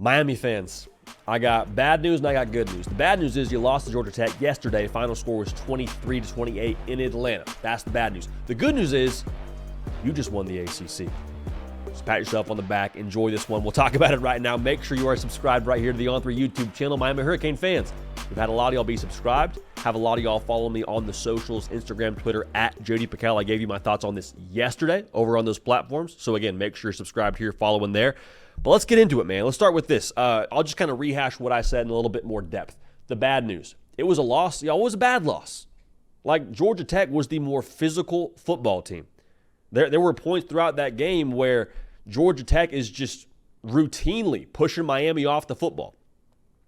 Miami fans, I got bad news and I got good news. The bad news is you lost to Georgia Tech yesterday. Final score was 23-28 in Atlanta. That's the bad news. The good news is you just won the ACC. Just pat yourself on the back. Enjoy this one. We'll talk about it right now. Make sure you are subscribed right here to the On3 YouTube channel. Miami Hurricane fans, we've had a lot of y'all be subscribed. Have a lot of y'all follow me on the socials, Instagram, Twitter, at PicKell. I gave you my thoughts on this yesterday over on those platforms. So again, make sure you're subscribed here, following there. But let's get into it, man. Let's start with this. I'll just kind of rehash what I said in a little bit more depth. The bad news. It was a loss. Y'all, it was a bad loss. Like, Georgia Tech was the more physical football team. There were points throughout that game where Georgia Tech is just routinely pushing Miami off the football.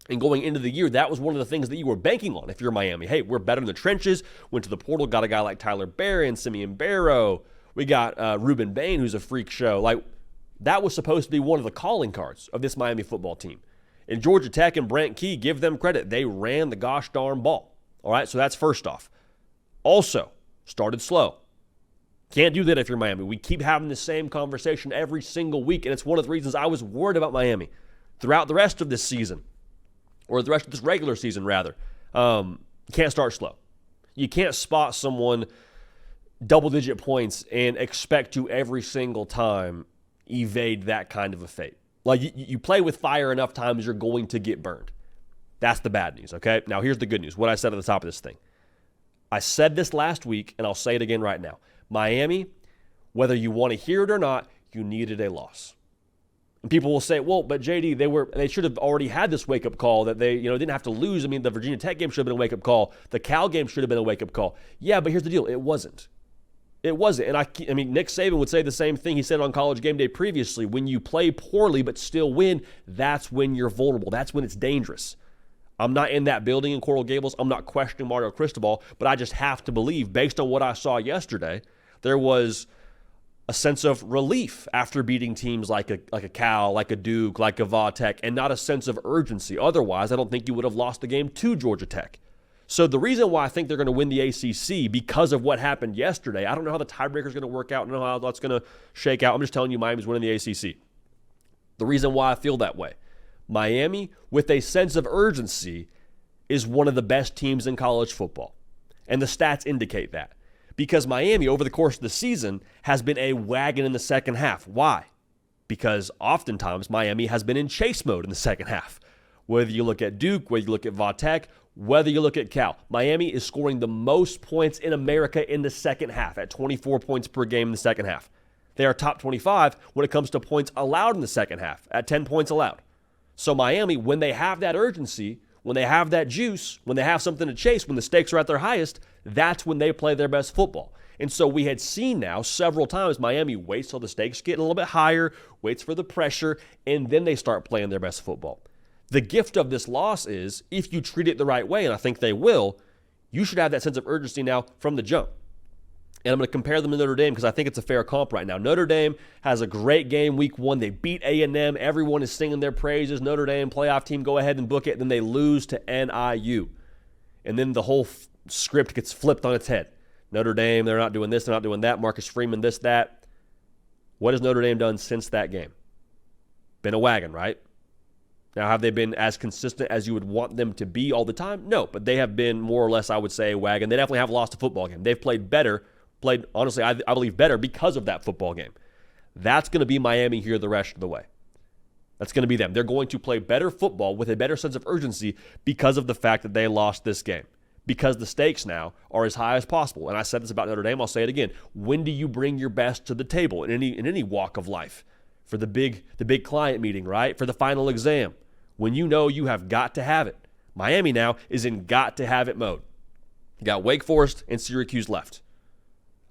And going into the year, that was one of the things that you were banking on if you're Miami. Hey, we're better in the trenches. Went to the portal, got a guy like Tyler Berry and Simeon Barrow. We got Ruben Bain, who's a freak show. Like, that was supposed to be one of the calling cards of this Miami football team. And Georgia Tech and Brent Key, give them credit. They ran the gosh darn ball. All right, so that's first off. Also, started slow. Can't do that if you're Miami. We keep having the same conversation every single week, and it's one of the reasons I was worried about Miami throughout the rest of this season, or the rest of this regular season, rather. You can't start slow. You can't spot someone double-digit points and expect to every single time evade that kind of a fate. Like, you play with fire enough times, you're going to get burned. That's the bad news, okay? Now, here's the good news, what I said at the top of this thing. I said this last week, and I'll say it again right now. Miami, whether you want to hear it or not, you needed a loss. And people will say, well, but JD, they should have already had this wake-up call that they didn't have to lose. I mean, the Virginia Tech game should have been a wake-up call. The Cal game should have been a wake-up call. Yeah, but here's the deal. It wasn't. It wasn't. And I mean, Nick Saban would say the same thing he said on College Game Day previously. When you play poorly but still win, that's when you're vulnerable. That's when it's dangerous. I'm not in that building in Coral Gables. I'm not questioning Mario Cristobal, but I just have to believe, based on what I saw yesterday, there was a sense of relief after beating teams like a Cal, like a Duke, like a Va Tech, and not a sense of urgency. Otherwise, I don't think you would have lost the game to Georgia Tech. So the reason why I think they're going to win the ACC because of what happened yesterday, I don't know how the tiebreaker is going to work out. I don't know how that's going to shake out. I'm just telling you Miami's winning the ACC. The reason why I feel that way, Miami, with a sense of urgency, is one of the best teams in college football. And the stats indicate that. Because Miami, over the course of the season, has been a wagon in the second half. Why? Because oftentimes Miami has been in chase mode in the second half. Whether you look at Duke, whether you look at Va Tech, whether you look at Cal, Miami is scoring the most points in America in the second half at 24 points per game in the second half. They are top 25 when it comes to points allowed in the second half at 10 points allowed. So Miami, when they have that urgency, when they have that juice, when they have something to chase, when the stakes are at their highest, that's when they play their best football. And so we had seen now several times Miami waits till the stakes get a little bit higher, waits for the pressure, and then they start playing their best football. The gift of this loss is, if you treat it the right way, and I think they will, you should have that sense of urgency now from the jump. And I'm going to compare them to Notre Dame because I think it's a fair comp right now. Notre Dame has a great game week one. They beat A&M. Everyone is singing their praises. Notre Dame, playoff team, go ahead and book it. Then they lose to NIU. And then the whole script gets flipped on its head. Notre Dame, they're not doing this, they're not doing that. Marcus Freeman, this, that. What has Notre Dame done since that game? Been a wagon, right? Now, have they been as consistent as you would want them to be all the time? No, but they have been more or less, I would say, a wagon. They definitely have lost a football game. They've played better, honestly, I believe better because of that football game. That's going to be Miami here the rest of the way. That's going to be them. They're going to play better football with a better sense of urgency because of the fact that they lost this game. Because the stakes now are as high as possible. And I said this about Notre Dame, I'll say it again. When do you bring your best to the table in any walk of life? For the big client meeting, right? For the final exam. When you know you have got to have it. Miami now is in got to have it mode. You got Wake Forest and Syracuse left.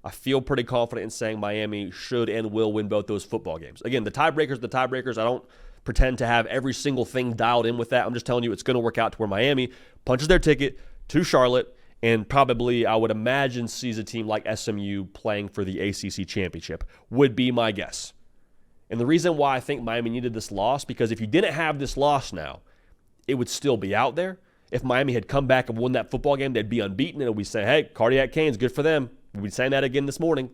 I feel pretty confident in saying Miami should and will win both those football games. Again, the tiebreakers. I don't pretend to have every single thing dialed in with that. I'm just telling you it's going to work out to where Miami punches their ticket to Charlotte and probably, I would imagine, sees a team like SMU playing for the ACC championship, would be my guess. And the reason why I think Miami needed this loss, because if you didn't have this loss now, it would still be out there. If Miami had come back and won that football game, they'd be unbeaten, and we'd say, hey, Cardiac Canes, good for them. We'd be saying that again this morning.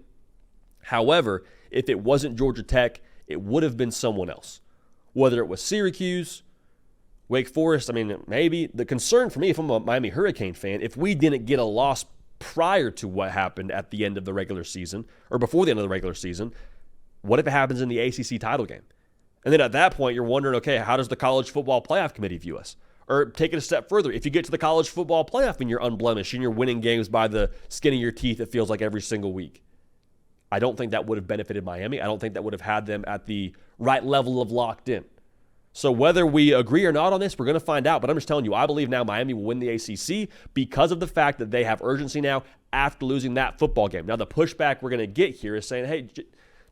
However, if it wasn't Georgia Tech, it would have been someone else. whether it was Syracuse, Wake Forest. I mean, maybe. The concern for me, if I'm a Miami Hurricane fan, if we didn't get a loss prior to what happened at the end of the regular season, or before the end of the regular season, what if it happens in the ACC title game? And then at that point, you're wondering, okay, how does the College Football Playoff Committee view us? Or take it a step further. If you get to the College Football Playoff and you're unblemished and you're winning games by the skin of your teeth, it feels like every single week. I don't think that would have benefited Miami. I don't think that would have had them at the right level of locked in. So whether we agree or not on this, we're going to find out. But I'm just telling you, I believe now Miami will win the ACC because of the fact that they have urgency now after losing that football game. Now, the pushback we're going to get here is saying, hey,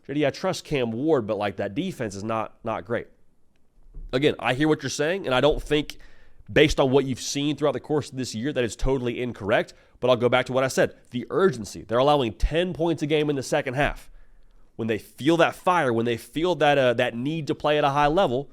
JD, I trust Cam Ward, but like that defense is not great. Again, I hear what you're saying, and I don't think, based on what you've seen throughout the course of this year, that it's totally incorrect. But I'll go back to what I said. The urgency. They're allowing 10 points a game in the second half. When they feel that fire, when they feel that need to play at a high level,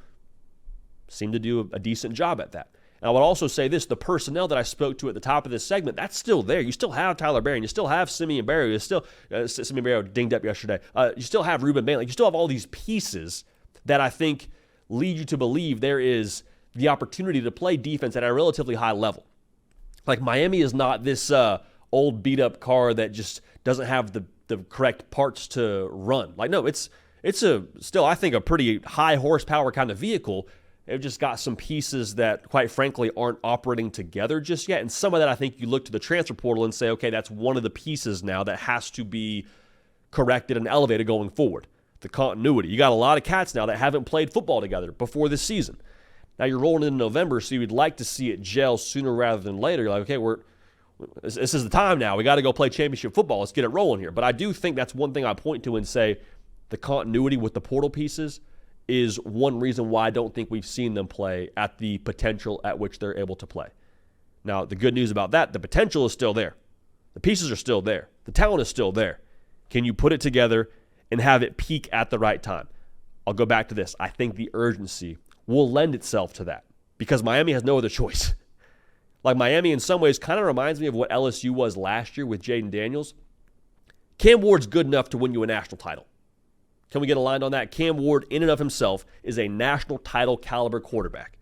seem to do a decent job at that. And I would also say this, the personnel that I spoke to at the top of this segment, that's still there. You still have Tyler Berry, and you still have Simeon Barrow. You still, Simeon Barrow dinged up yesterday. You still have Ruben Bain. You still have all these pieces that I think lead you to believe there is the opportunity to play defense at a relatively high level. Like Miami is not this old beat-up car that just doesn't have the correct parts to run. Like, no, it's still, I think, a pretty high horsepower kind of vehicle. They've just got some pieces that, quite frankly, aren't operating together just yet. And some of that, I think you look to the transfer portal and say, okay, that's one of the pieces now that has to be corrected and elevated going forward. The continuity. You got a lot of cats now that haven't played football together before this season. Now you're rolling into November, so you'd like to see it gel sooner rather than later. You're like, okay, this is the time now. We got to go play championship football. Let's get it rolling here. But I do think that's one thing I point to and say the continuity with the portal pieces is one reason why I don't think we've seen them play at the potential at which they're able to play. Now, the good news about that, the potential is still there. The pieces are still there. The talent is still there. Can you put it together and have it peak at the right time? I'll go back to this. I think the urgency will lend itself to that because Miami has no other choice. Like Miami in some ways kind of reminds me of what LSU was last year with Jaden Daniels. Cam Ward's good enough to win you a national title. Can we get aligned on that? Cam Ward, in and of himself, is a national title caliber quarterback.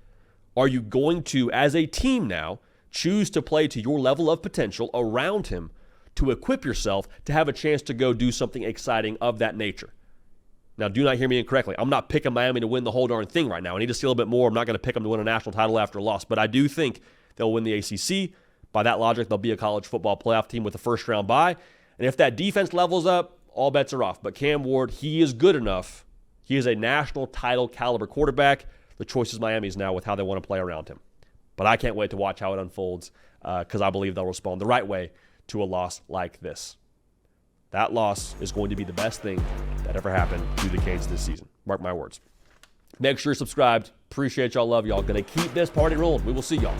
Are you going to, as a team now, choose to play to your level of potential around him to equip yourself to have a chance to go do something exciting of that nature? Now, do not hear me incorrectly. I'm not picking Miami to win the whole darn thing right now. I need to see a little bit more. I'm not going to pick them to win a national title after a loss, but I do think they'll win the ACC. By that logic, they'll be a college football playoff team with a first-round bye. And if that defense levels up, all bets are off. But Cam Ward, he is good enough. He is a national title caliber quarterback. The choice is Miami's now with how they want to play around him. But I can't wait to watch how it unfolds because I believe they'll respond the right way to a loss like this. That loss is going to be the best thing that ever happened to the Canes this season. Mark my words. Make sure you're subscribed. Appreciate y'all. Love y'all. Going to keep this party rolling. We will see y'all